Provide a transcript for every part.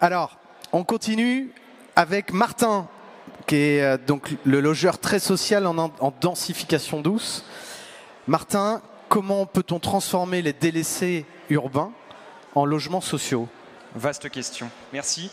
Alors, on continue avec Martin, qui est donc le logeur très social en densification douce. Martin, comment peut-on transformer les délaissés urbains en logements sociaux? Vaste question, merci.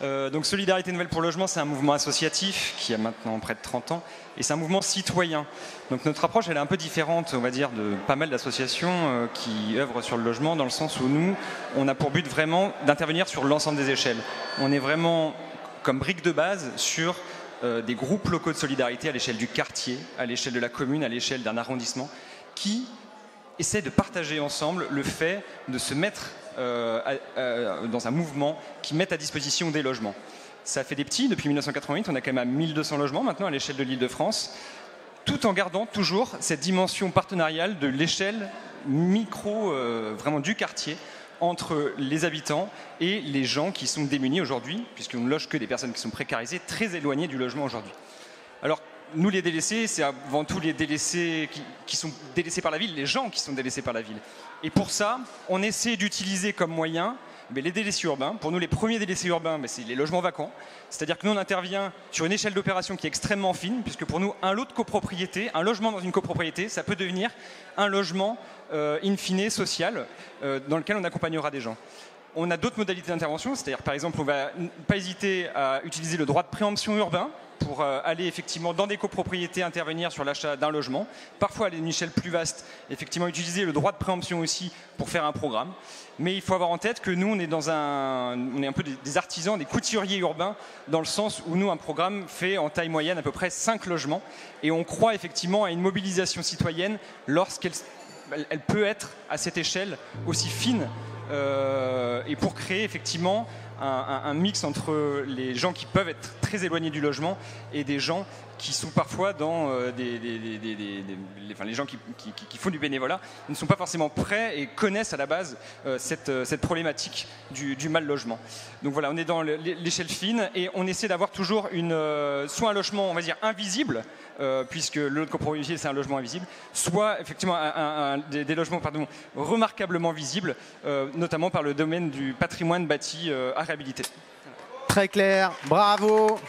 Donc Solidarité Nouvelle pour le Logement, c'est un mouvement associatif qui a maintenant près de 30 ans et c'est un mouvement citoyen. Donc notre approche, elle est un peu différente, on va dire, de pas mal d'associations qui œuvrent sur le logement, dans le sens où nous, on a pour but vraiment d'intervenir sur l'ensemble des échelles. On est vraiment comme brique de base sur des groupes locaux de solidarité à l'échelle du quartier, à l'échelle de la commune, à l'échelle d'un arrondissement, qui essaient de partager ensemble le fait de se mettre dans un mouvement qui met à disposition des logements. Ça fait des petits, depuis 1988, on a quand même à 1200 logements maintenant à l'échelle de l'Île-de-France, tout en gardant toujours cette dimension partenariale de l'échelle micro, vraiment du quartier, entre les habitants et les gens qui sont démunis aujourd'hui, puisqu'on ne loge que des personnes qui sont précarisées, très éloignées du logement aujourd'hui. Alors, nous, les délaissés, c'est avant tout les délaissés qui sont délaissés par la ville, les gens qui sont délaissés par la ville. Et pour ça, on essaie d'utiliser comme moyen les délaissés urbains. Pour nous, les premiers délaissés urbains, c'est les logements vacants. C'est-à-dire que nous, on intervient sur une échelle d'opération qui est extrêmement fine, puisque pour nous, un lot de copropriété, un logement dans une copropriété, ça peut devenir un logement in fine social dans lequel on accompagnera des gens. On a d'autres modalités d'intervention, c'est-à-dire par exemple, on ne va pas hésiter à utiliser le droit de préemption urbain pour aller effectivement dans des copropriétés intervenir sur l'achat d'un logement. Parfois à une échelle plus vaste, effectivement utiliser le droit de préemption aussi pour faire un programme. Mais il faut avoir en tête que nous, on est un peu des artisans, des couturiers urbains, dans le sens où nous, un programme fait en taille moyenne à peu près 5 logements. Et on croit effectivement à une mobilisation citoyenne lorsqu'elle peut être à cette échelle aussi fine et pour créer effectivement un mix entre les gens qui peuvent être très éloignés du logement et des gens qui sont parfois dans les gens qui font du bénévolat ne sont pas forcément prêts et connaissent à la base cette problématique du mal logement. Donc voilà, on est dans l'échelle fine et on essaie d'avoir toujours soit un logement, on va dire, invisible, puisque le lot de copropriété c'est un logement invisible, soit effectivement des logements remarquablement visibles, notamment par le domaine du patrimoine bâti à réhabiliter. Très clair, bravo.